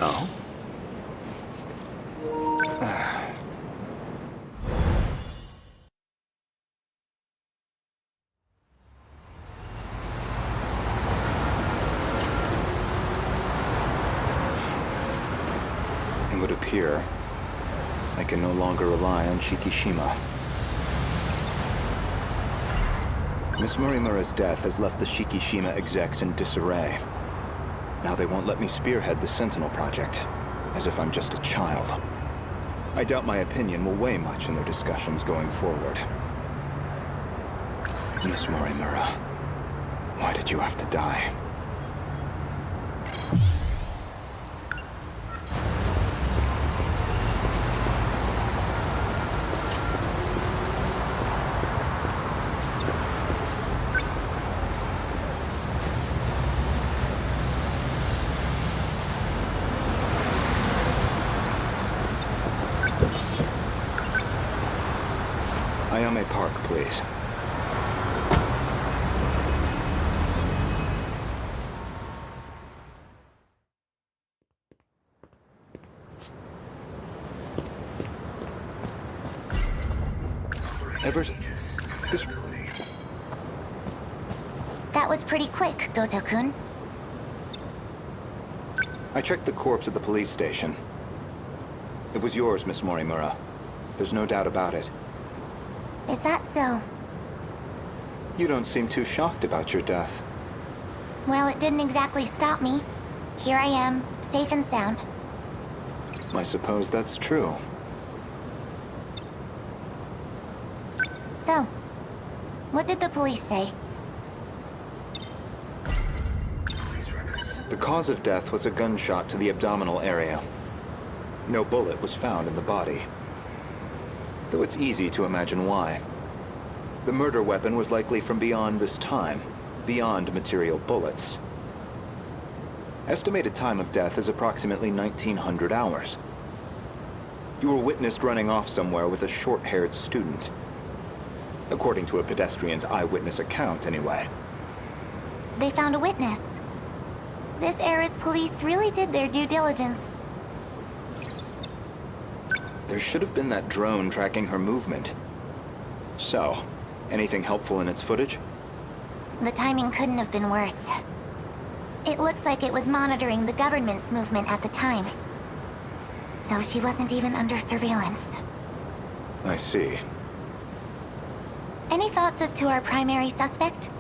Oh? It would appear I can no longer rely on Shikishima. Miss Morimura's death has left the Shikishima execs in disarray. Now they won't let me spearhead the Sentinel project, as if I'm just a child. I doubt my opinion will weigh much in their discussions going forward. Miss Morimura, why did you have to die? Ayame Park, please. This... That was pretty quick, Gouto-kun. I checked the corpse at the police station. It was yours, Miss Morimura. There's no doubt about it. Is that so? You don't seem too shocked about your death. Well, it didn't exactly stop me. Here I am, safe and sound. I suppose that's true. So, what did the police say? The cause of death was a gunshot to the abdominal area. No bullet was found in the body. Though it's easy to imagine why. The murder weapon was likely from beyond this time, beyond material bullets. Estimated time of death is approximately 1900 hours. You were witnessed running off somewhere with a short-haired student. According to a pedestrian's eyewitness account, anyway. They found a witness. This era's police really did their due diligence. There should have been that drone tracking her movement. So, anything helpful in its footage? The timing couldn't have been worse. It looks like it was monitoring the government's movement at the time. So she wasn't even under surveillance. I see. Any thoughts as to our primary suspect?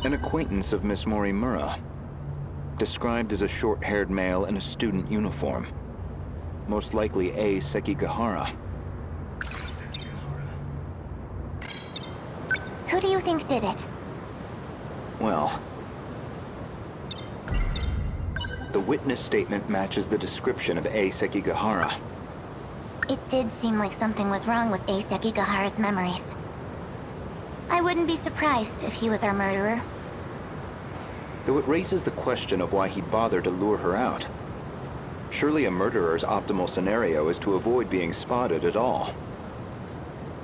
An acquaintance of Miss Morimura. Described as a short-haired male in a student uniform. Most likely A. Sekigahara. Who do you think did it? Well... the witness statement matches the description of A. Sekigahara. It did seem like something was wrong with A. Sekigahara's memories. I wouldn't be surprised if he was our murderer. Though it raises the question of why he'd bother to lure her out. Surely a murderer's optimal scenario is to avoid being spotted at all.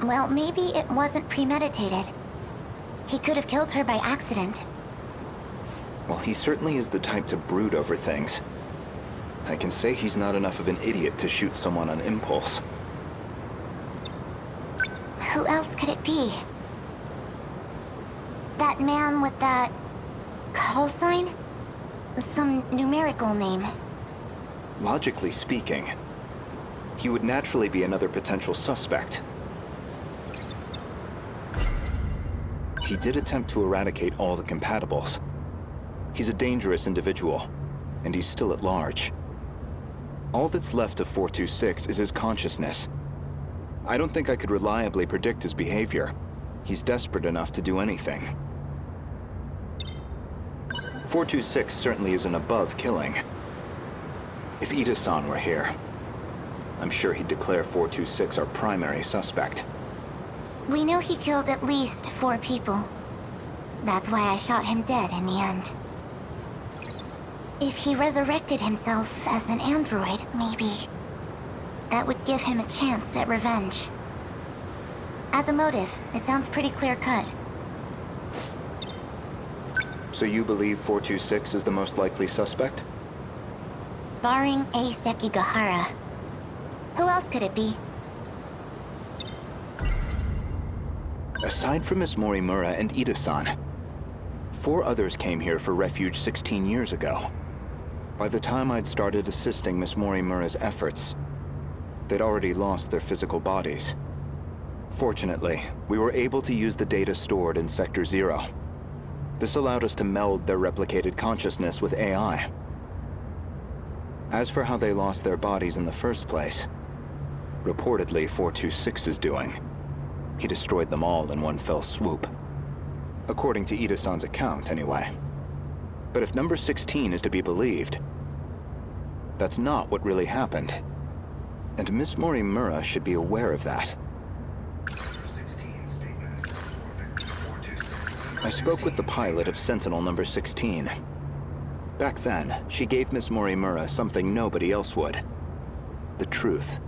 Well, maybe it wasn't premeditated. He could have killed her by accident. Well, he certainly is the type to brood over things. I can say he's not enough of an idiot to shoot someone on impulse. Who else could it be? That man with that... call sign? Some numerical name. Logically speaking, he would naturally be another potential suspect. He did attempt to eradicate all the compatibles. He's a dangerous individual, and he's still at large. All that's left of 426 is his consciousness. I don't think I could reliably predict his behavior. He's desperate enough to do anything. 426 certainly isn't above killing. If Ida-san were here, I'm sure he'd declare 426 our primary suspect. We know he killed at least 4 people. That's why I shot him dead in the end. If he resurrected himself as an android, maybe that would give him a chance at revenge. As a motive, it sounds pretty clear-cut. So you believe 426 is the most likely suspect? Barring A. Sekigahara. Who else could it be? Aside from Miss Morimura and Ida-san, 4 others came here for refuge 16 years ago. By the time I'd started assisting Miss Morimura's efforts, they'd already lost their physical bodies. Fortunately, we were able to use the data stored in Sector 0. This allowed us to meld their replicated consciousness with AI. As for how they lost their bodies in the first place, reportedly 426 is doing. He destroyed them all in one fell swoop. According to Ida-san's account, anyway. But if number 16 is to be believed, that's not what really happened. And Miss Morimura should be aware of that. I spoke with the pilot of Sentinel number 16. Back then, she gave Miss Morimura something nobody else would. The truth.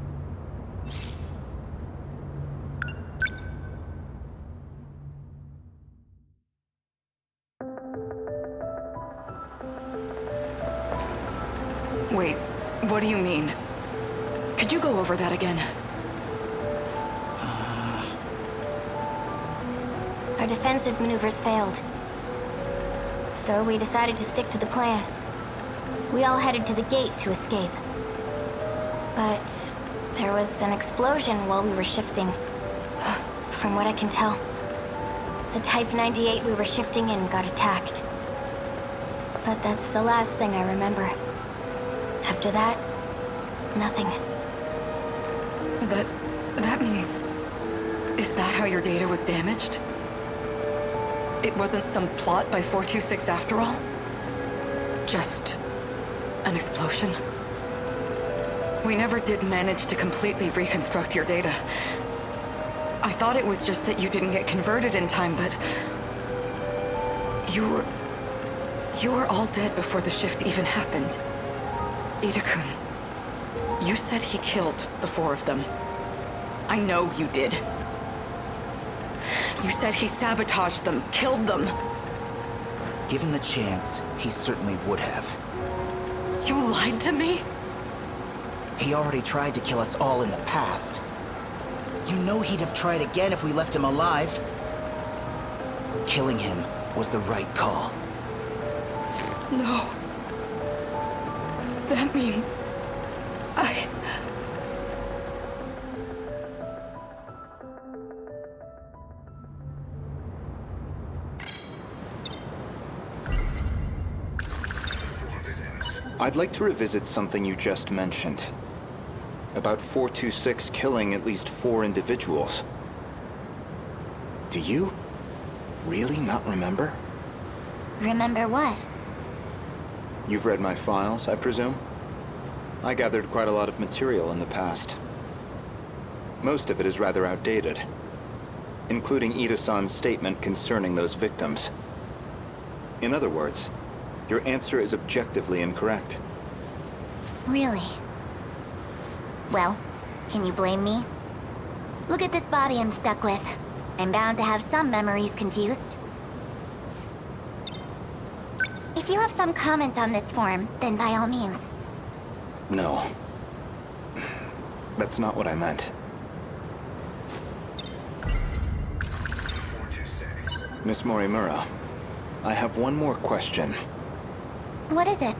Wait, what do you mean? Could you go over that again? Our defensive maneuvers failed. So we decided to stick to the plan. We all headed to the gate to escape. But there was an explosion while we were shifting. From what I can tell, the Type 98 we were shifting in got attacked. But that's the last thing I remember. After that, nothing. But that means... Is that how your data was damaged? It wasn't some plot by 426 after all? Just an explosion? We never did manage to completely reconstruct your data. I thought it was just that you didn't get converted in time, but... You were all dead before the shift even happened. Ida-kun, you said he killed the 4 of them. I know you did. You said he sabotaged them, killed them. Given the chance, he certainly would have. You lied to me? He already tried to kill us all in the past. You know he'd have tried again if we left him alive. Killing him was the right call. No. That means... I'd like to revisit something you just mentioned. About 426 killing at least 4 individuals. Do you really not remember? Remember what? You've read my files, I presume? I gathered quite a lot of material in the past. Most of it is rather outdated, including Ida-san's statement concerning those victims. In other words, your answer is objectively incorrect. Really? Well, can you blame me? Look at this body I'm stuck with. I'm bound to have some memories confused. If you have some comment on this form, then by all means. No. That's not what I meant. 426. Miss Morimura, I have one more question. What is it?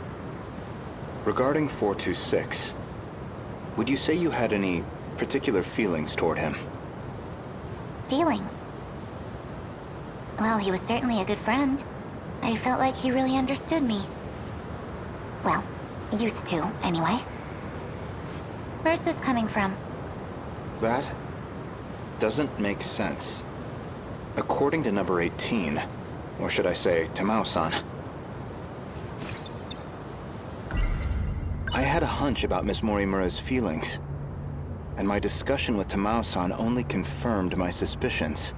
Regarding 426, would you say you had any particular feelings toward him? Feelings? Well, he was certainly a good friend. I felt like he really understood me. Well, used to, anyway. Where's this coming from? That doesn't make sense. According to number 18, or should I say, Tamao-san, I had a hunch about Miss Morimura's feelings, and my discussion with Tamao-san only confirmed my suspicions.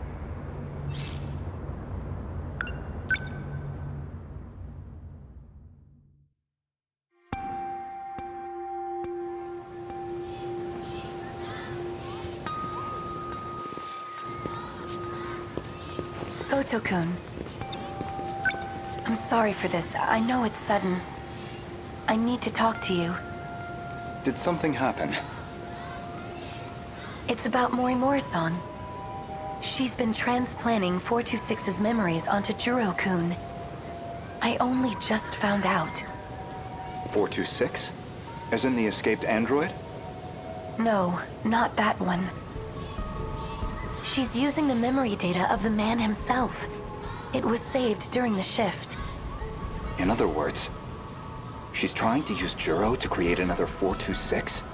Gouto-kun, I'm I'm sorry for this. I know it's sudden. I need to talk to you. Did something happen? It's about Morimura-san. She's been transplanting 426's memories onto Juro-kun. I only just found out. 426? As in the escaped android? No, not that one. She's using the memory data of the man himself. It was saved during the shift. In other words, she's trying to use Juro to create another 426?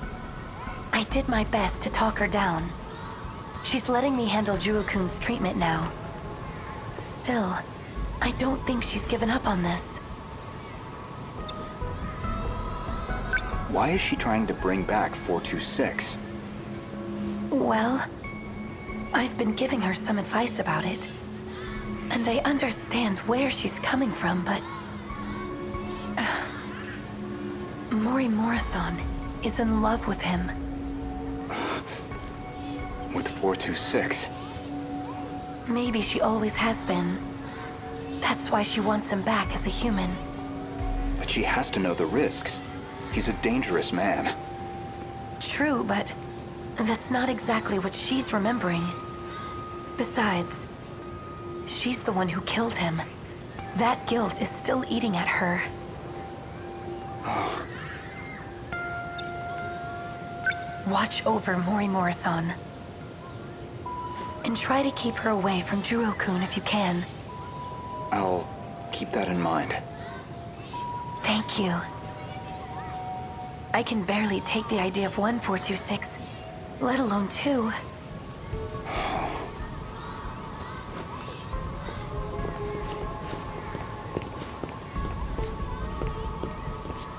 I did my best to talk her down. She's letting me handle Juro-kun's treatment now. Still, I don't think she's given up on this. Why is she trying to bring back 426? Well, I've been giving her some advice about it. And I understand where she's coming from, but... Morimura-san is in love with him. With 426? Maybe she always has been. That's why she wants him back as a human. But she has to know the risks. He's a dangerous man. True, but that's not exactly what she's remembering. Besides, she's the one who killed him. That guilt is still eating at her. Watch over Morimura-san. And try to keep her away from Juro-kun if you can. I'll keep that in mind. Thank you. I can barely take the idea of 1426, let alone 2.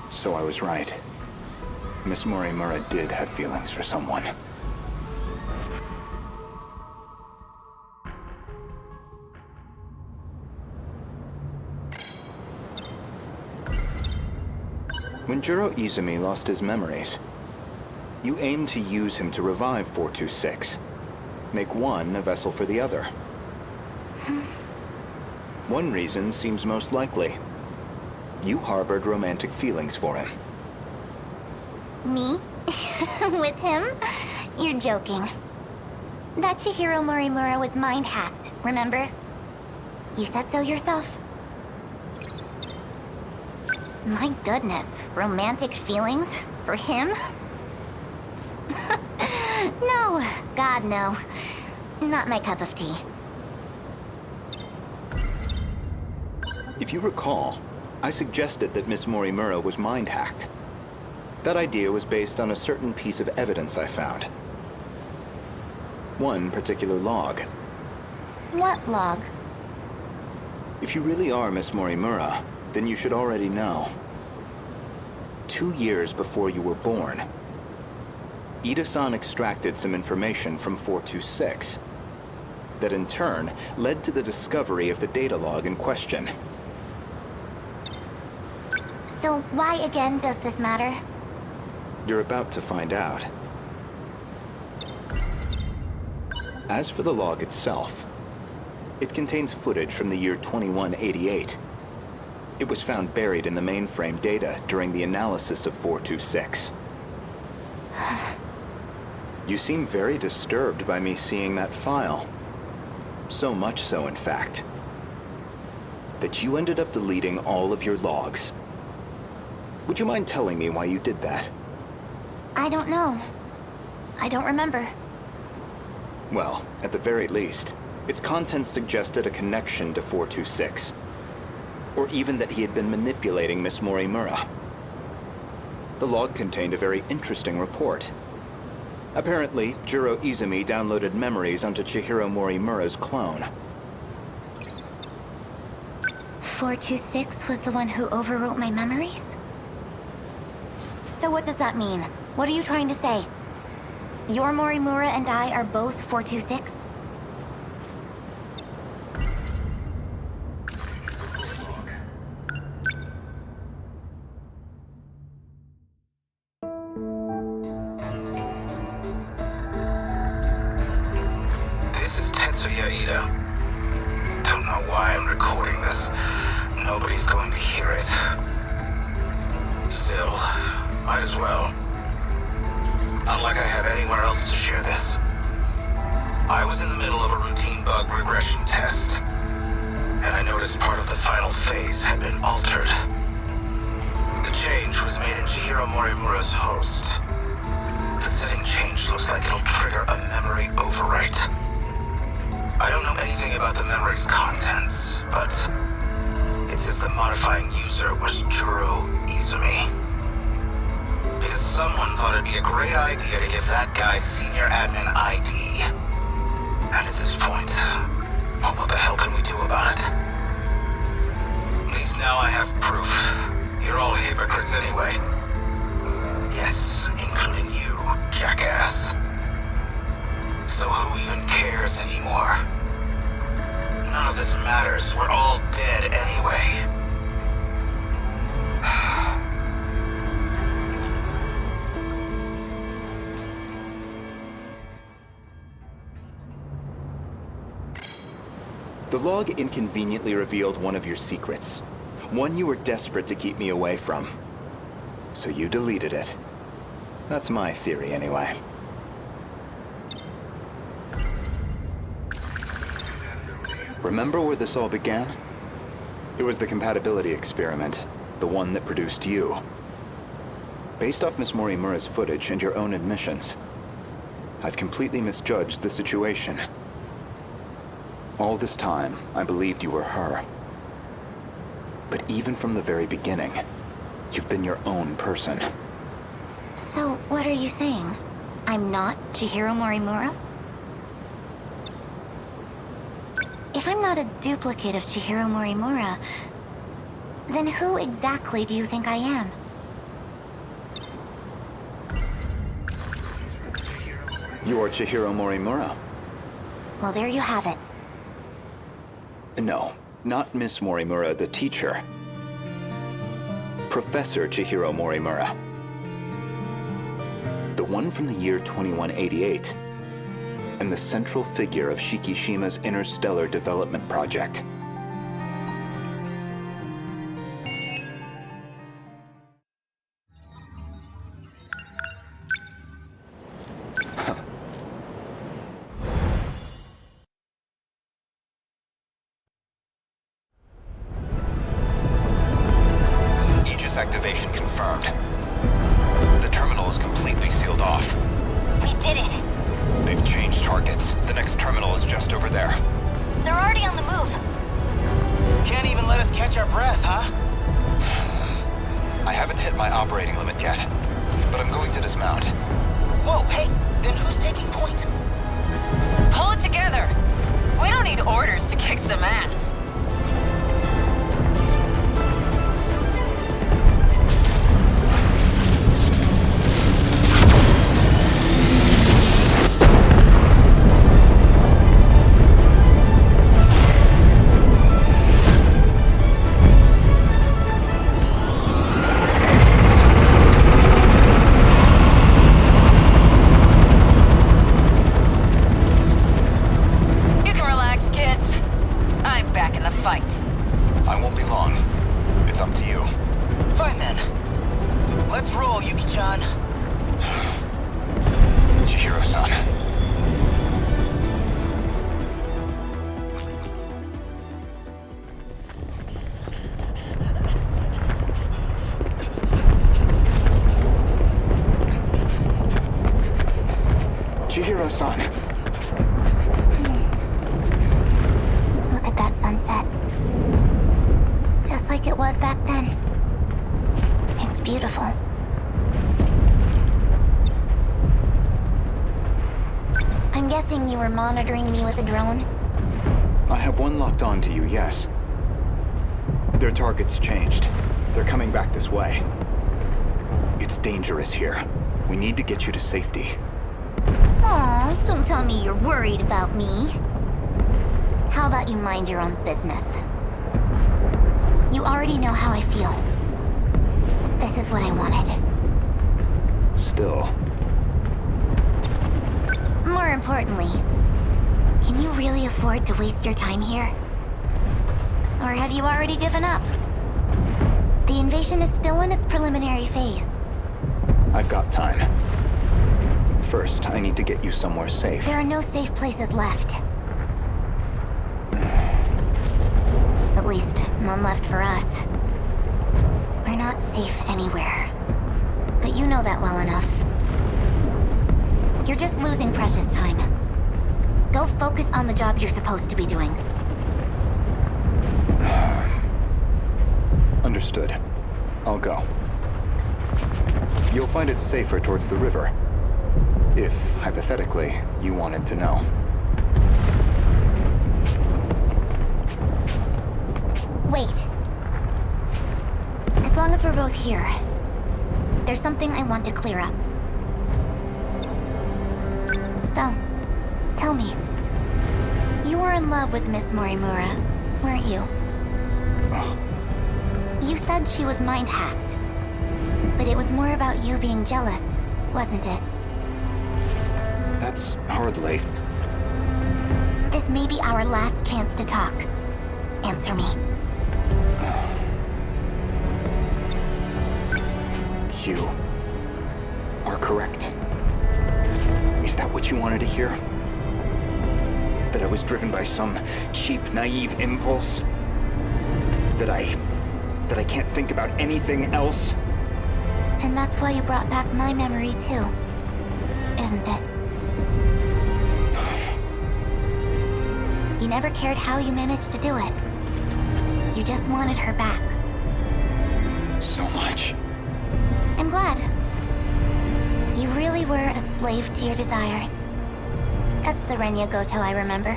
So I was right. Miss Morimura did have feelings for someone. When Juro Izumi lost his memories, you aimed to use him to revive 426. Make one a vessel for the other. One reason seems most likely. You harbored romantic feelings for him. Me? With him? You're joking. That Chihiro Morimura was mind-hacked, remember? You said so yourself. My goodness, romantic feelings? For him? No, God no. Not my cup of tea. If you recall, I suggested that Miss Morimura was mind-hacked. That idea was based on a certain piece of evidence I found. One particular log. What log? If you really are Miss Morimura, then you should already know. 2 years before you were born, Ida-san extracted some information from 426 that in turn led to the discovery of the data log in question. So why again does this matter? You're about to find out. As for the log itself, it contains footage from the year 2188. It was found buried in the mainframe data during the analysis of 426. You seem very disturbed by me seeing that file. So much so, in fact, that you ended up deleting all of your logs. Would you mind telling me why you did that? I don't know. I don't remember. Well, at the very least, its contents suggested a connection to 426. Or even that he had been manipulating Miss Morimura. The log contained a very interesting report. Apparently, Juro Izumi downloaded memories onto Chihiro Morimura's clone. 426 was the one who overwrote my memories? So what does that mean? What are you trying to say? Your Morimura and I are both 426? Nobody's going to hear it. Still, might as well. Not like I have anywhere else to share this. I was in the middle of a routine bug regression test, and I noticed part of the final phase had been altered. The change was made in Chihiro Morimura's host. The setting change looks like it'll trigger a memory overwrite. I don't know anything about the memory's contents, but it says the modifying user was Juro Izumi. Because someone thought it'd be a great idea to give that guy senior admin ID. And at this point, well, what the hell can we do about it? At least now I have proof. You're all hypocrites anyway. Yes, including you, jackass. So who even cares anymore? None of this matters. We're all dead anyway. The log inconveniently revealed one of your secrets. One you were desperate to keep me away from. So you deleted it. That's my theory, anyway. Remember where this all began? It was the compatibility experiment, the one that produced you. Based off Miss Morimura's footage and your own admissions, I've completely misjudged the situation. All this time, I believed you were her. But even from the very beginning, you've been your own person. So, what are you saying? I'm not Chihiro Morimura? If I'm not a duplicate of Chihiro Morimura, then who exactly do you think I am? You are Chihiro Morimura. Well, there you have it. No, not Miss Morimura, the teacher. Professor Chihiro Morimura. The one from the year 2188. And the central figure of Shikishima's interstellar development project. Aegis activation confirmed. The terminal is completely sealed off. We did it! They've changed targets. The next terminal is just over there. They're already on the move. Can't even let us catch our breath, huh? I haven't hit my operating limit yet, but I'm going to dismount. Whoa, hey, then who's taking point? Pull it together! We don't need orders to kick some ass. Chihiro-san. Look at that sunset. Just like it was back then. It's beautiful. I'm guessing you were monitoring me with a drone? I have one locked on to you, yes. Their target's changed. They're coming back this way. It's dangerous here. We need to get you to safety. Aw, don't tell me you're worried about me. How about you mind your own business? You already know how I feel. This is what I wanted. Still. More importantly, can you really afford to waste your time here? Or have you already given up? The invasion is still in its preliminary phase. I've got time. First, I need to get you somewhere safe. There are no safe places left. At least, none left for us. We're not safe anywhere. But you know that well enough. You're just losing precious time. Go focus on the job you're supposed to be doing. Understood. I'll go. You'll find it safer towards the river. If, hypothetically, you wanted to know. Wait. As long as we're both here, there's something I want to clear up. So, tell me. You were in love with Miss Morimura, weren't you? You said she was mind-hacked. But it was more about you being jealous, wasn't it? That's hardly... This may be our last chance to talk. Answer me. You are correct. Is that what you wanted to hear? That I was driven by some cheap, naive impulse? That I can't think about anything else? And that's why you brought back my memory too, isn't it? You never cared how you managed to do it. You just wanted her back. So much. I'm glad. You really were a slave to your desires. That's the Renya Gouto I remember.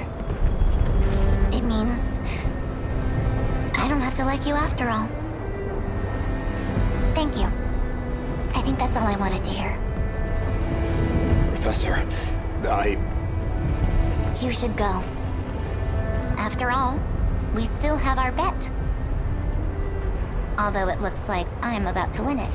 It means I don't have to like you after all. Thank you. I think that's all I wanted to hear. Professor, You should go. After all, we still have our bet. Although it looks like I'm about to win it.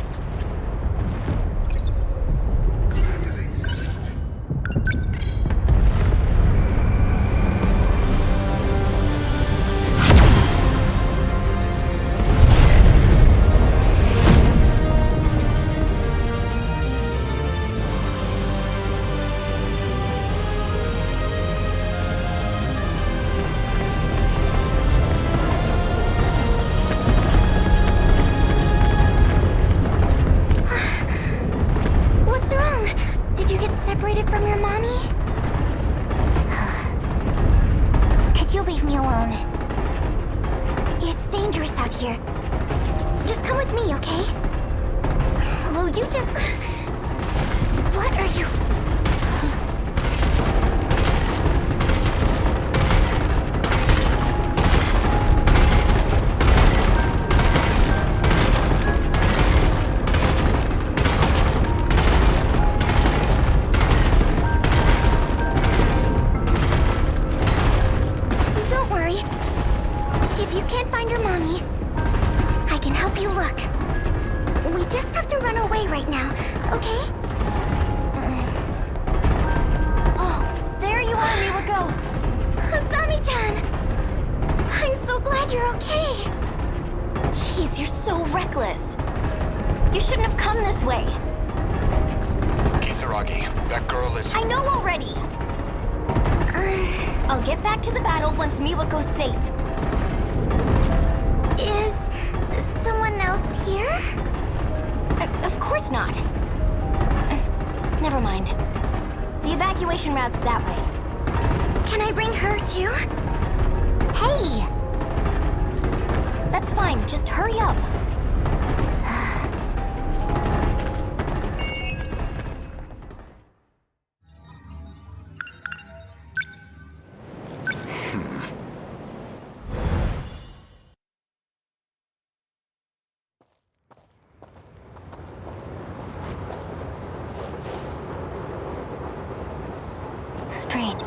Strange.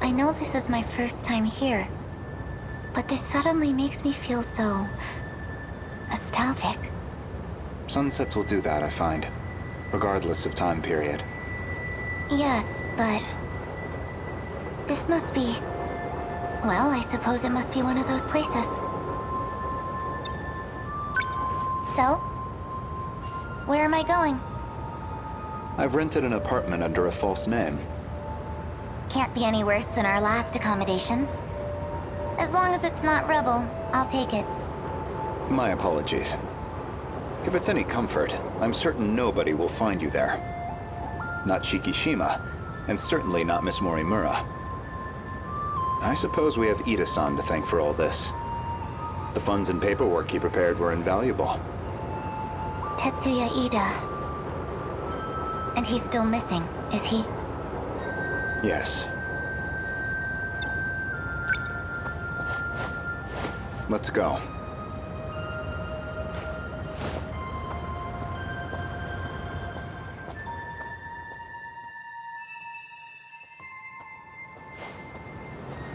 I know this is my first time here, but this suddenly makes me feel so... nostalgic. Sunsets will do that, I find. Regardless of time period. Yes, but... this must be... Well, I suppose it must be one of those places. So? Where am I going? I've rented an apartment under a false name. Can't be any worse than our last accommodations. As long as it's not Rebel, I'll take it. My apologies. If it's any comfort, I'm certain nobody will find you there. Not Shikishima, and certainly not Miss Morimura. I suppose we have Ida-san to thank for all this. The funds and paperwork he prepared were invaluable. Tetsuya Ida. And he's still missing, is he? Yes. Let's go.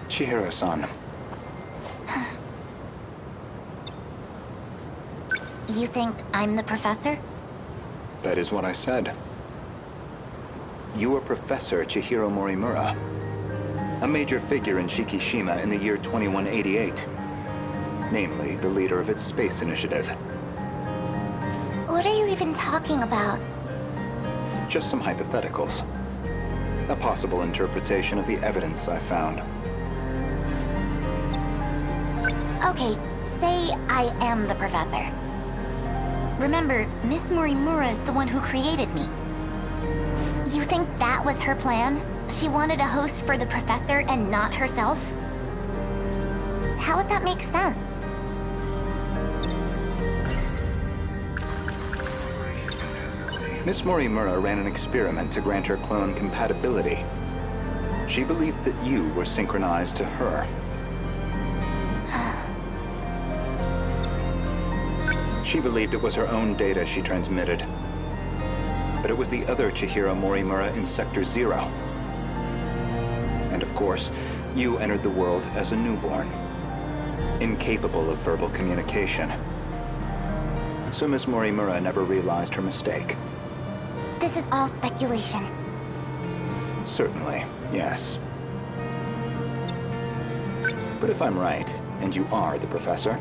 Chihiro-san. You think I'm the professor? That is what I said. You are Professor Chihiro Morimura, a major figure in Shikishima in the year 2188. Namely, the leader of its space initiative. What are you even talking about? Just some hypotheticals. A possible interpretation of the evidence I found. Okay, say I am the professor. Remember, Miss Morimura is the one who created me. You think that was her plan? She wanted a host for the professor and not herself? How would that make sense? Miss Morimura ran an experiment to grant her clone compatibility. She believed that you were synchronized to her. She believed it was her own data she transmitted. But it was the other Chihiro Morimura in Sector 0. And of course, you entered the world as a newborn, incapable of verbal communication. So Miss Morimura never realized her mistake. This is all speculation. Certainly, yes. But if I'm right, and you are the professor,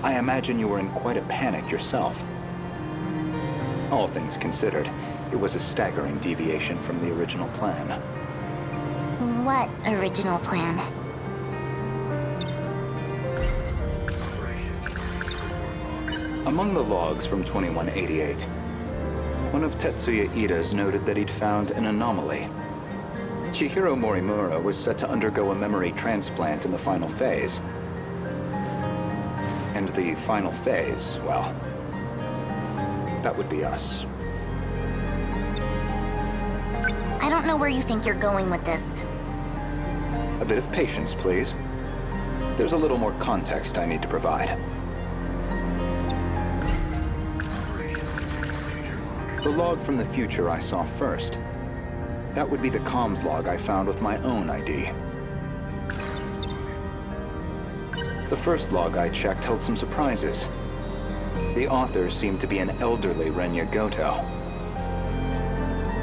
I imagine you were in quite a panic yourself. All things considered, it was a staggering deviation from the original plan. What original plan? Among the logs from 2188, one of Tetsuya Ida's noted that he'd found an anomaly. Chihiro Morimura was set to undergo a memory transplant in the final phase. And the final phase, well, that would be us. I don't know where you think you're going with this. A bit of patience, please. There's a little more context I need to provide. The log from the future I saw first. That would be the comms log I found with my own ID. The first log I checked held some surprises. The author seemed to be an elderly Renya Gouto.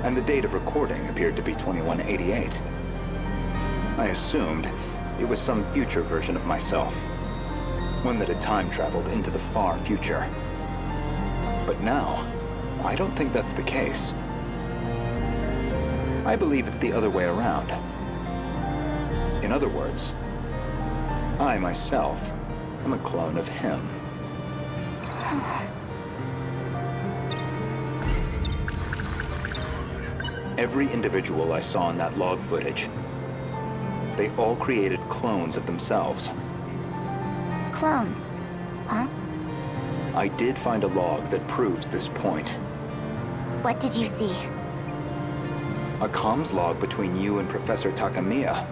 And the date of recording appeared to be 2188. I assumed it was some future version of myself. One that had time traveled into the far future. But now, I don't think that's the case. I believe it's the other way around. In other words, I myself am a clone of him. Every individual I saw in that log footage, they all created clones of themselves. Clones, huh? I did find a log that proves this point. What did you see? A comms log between you and Professor Takamiya.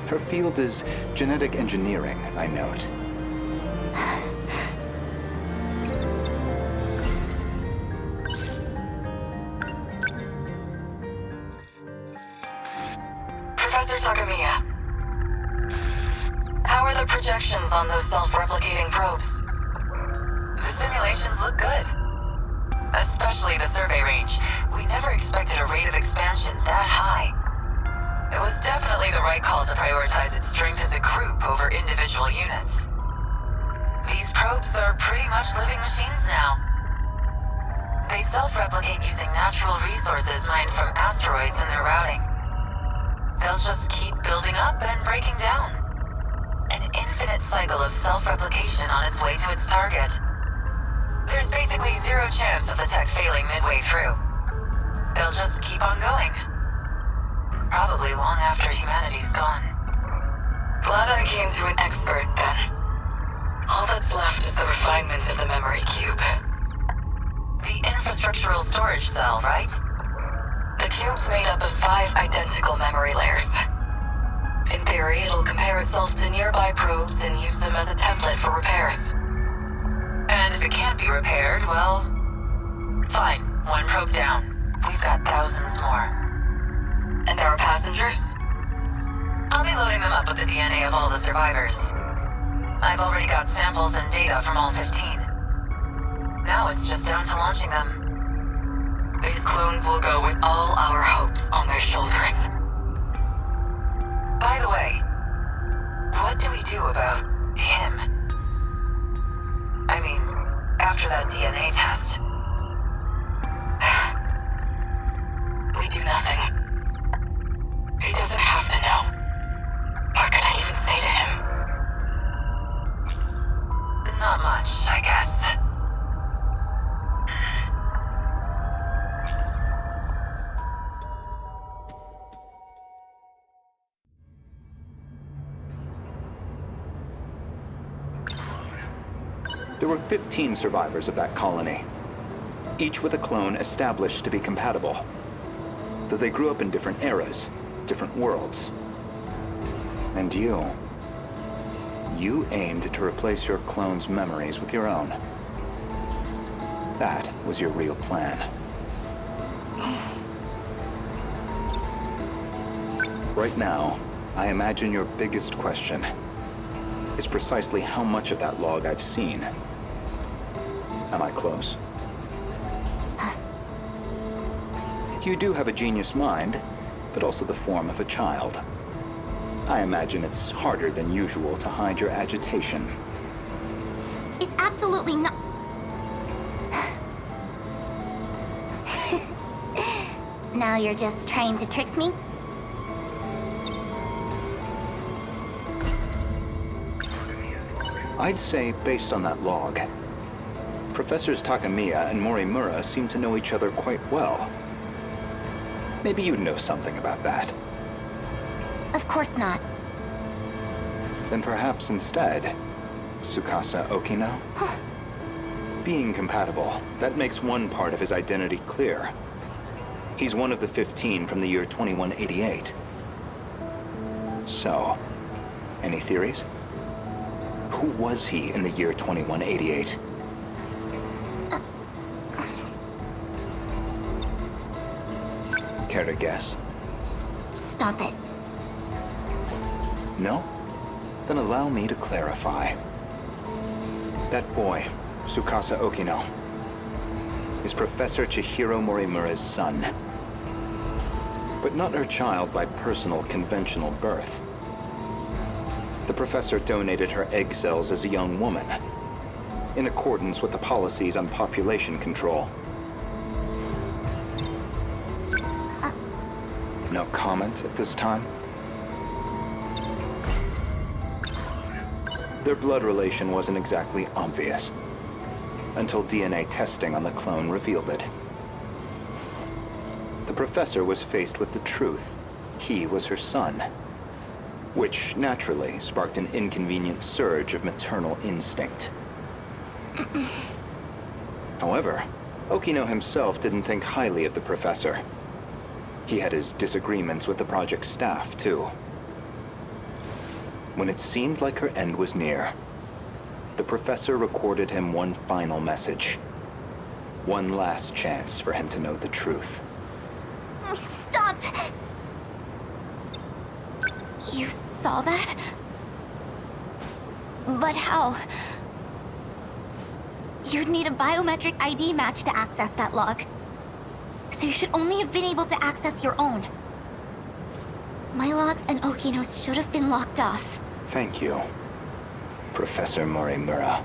Her field is genetic engineering, I note. Professor Takamiya, how are the projections on those self-replicating probes? The simulations look good. Especially the survey range. We never expected a rate of expansion that high. It was definitely the right call to prioritize its strength as a group over individual units. These probes are pretty much living machines now. They self-replicate using natural resources mined from asteroids in their routing. They'll just keep building up and breaking down. An infinite cycle of self-replication on its way to its target. There's basically zero chance of the tech failing midway through. They'll just keep on going. Probably long after humanity's gone. Glad I came to an expert then. All that's left is the refinement of the memory cube. The infrastructural storage cell, right? The cube's made up of 5 identical memory layers. In theory, it'll compare itself to nearby probes and use them as a template for repairs. And if it can't be repaired, well... fine, 1 probe down. We've got thousands more. And our passengers? I'll be loading them up with the DNA of all the survivors. I've already got samples and data from all 15. Now it's just down to launching them. These clones will go with all our hopes on their shoulders. By the way, what do we do about him? I mean, after that DNA test. We do nothing. He doesn't have to know. What could I even say to him? Not much, I guess. There were 15 survivors of that colony, each with a clone established to be compatible. Though they grew up in different eras, different worlds. And you aimed to replace your clone's memories with your own. That was your real plan. Right now, I imagine your biggest question is precisely how much of that log I've seen. Am I close? You do have a genius mind, but also the form of a child. I imagine it's harder than usual to hide your agitation. It's absolutely not... Now you're just trying to trick me? I'd say, based on that log, Professors Takamiya and Morimura seem to know each other quite well. Maybe you'd know something about that. Of course not. Then perhaps instead, Tsukasa Okino? Being compatible, that makes one part of his identity clear. He's one of the 15 from the year 2188. So, any theories? Who was he in the year 2188? Care to guess? Stop it. No? Then allow me to clarify. That boy, Tsukasa Okino, is Professor Chihiro Morimura's son. But not her child by personal, conventional birth. The professor donated her egg cells as a young woman, in accordance with the policies on population control. No comment at this time? Their blood relation wasn't exactly obvious, until DNA testing on the clone revealed it. The professor was faced with the truth. He was her son, which naturally sparked an inconvenient surge of maternal instinct. However, Okino himself didn't think highly of the professor. He had his disagreements with the project staff, too. When it seemed like her end was near, the professor recorded him one final message. One last chance for him to know the truth. Stop! You saw that? But how? You'd need a biometric ID match to access that log. So you should only have been able to access your own. My logs and Okino's should have been locked off. Thank you, Professor Morimura.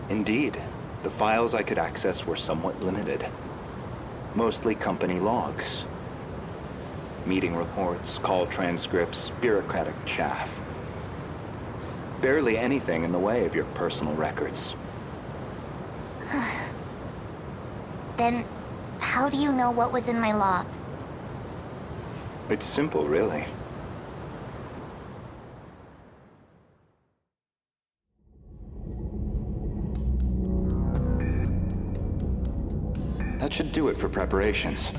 Indeed, the files I could access were somewhat limited. Mostly company logs. Meeting reports, call transcripts, bureaucratic chaff. Barely anything in the way of your personal records. Then, how do you know what was in my logs? It's simple, really. That should do it for preparations.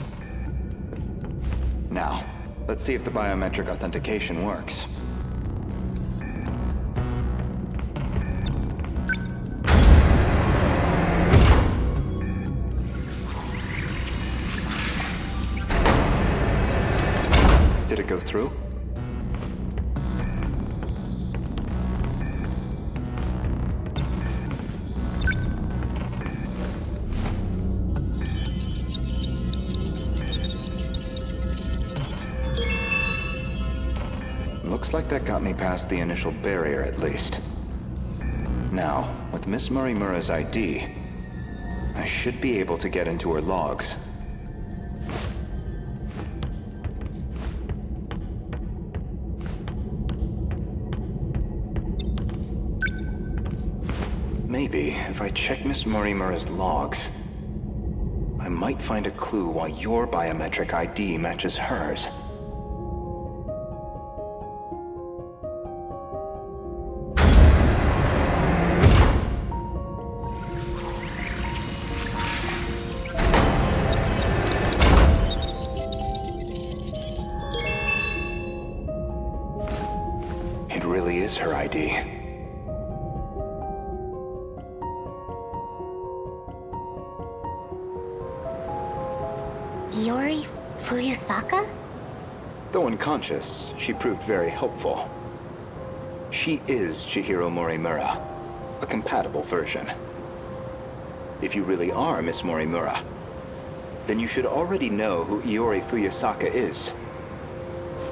Now, let's see if the biometric authentication works. Did it go through? Looks like that got me past the initial barrier, at least. Now, with Miss Morimura's ID, I should be able to get into her logs. Maybe, if I check Miss Morimura's logs, I might find a clue why your biometric ID matches hers. It really is her ID. Iori Fuyusaka? Though unconscious, she proved very helpful. She is Chihiro Morimura, a compatible version. If you really are Miss Morimura, then you should already know who Iori Fuyusaka is.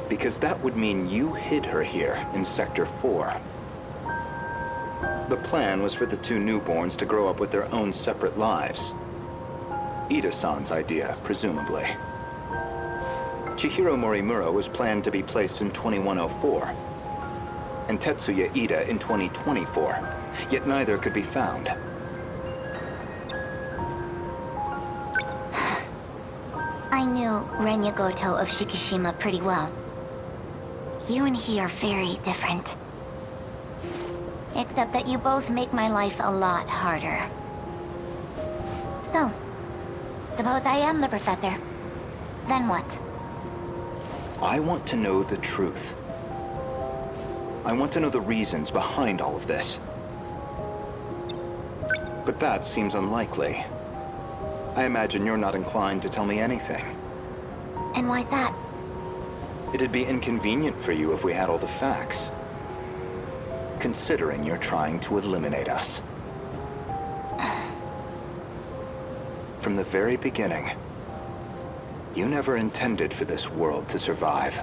Because that would mean you hid her here in Sector 4. The plan was for the two newborns to grow up with their own separate lives. Ida-san's idea, presumably. Chihiro Morimura was planned to be placed in 2104, and Tetsuya Ida in 2024, yet neither could be found. I knew Renya Gouto of Shikishima pretty well. You and he are very different. Except that you both make my life a lot harder. So, suppose I am the professor. Then what? I want to know the truth. I want to know the reasons behind all of this. But that seems unlikely. I imagine you're not inclined to tell me anything. And why's that? It'd be inconvenient for you if we had all the facts. Considering you're trying to eliminate us. From the very beginning, you never intended for this world to survive.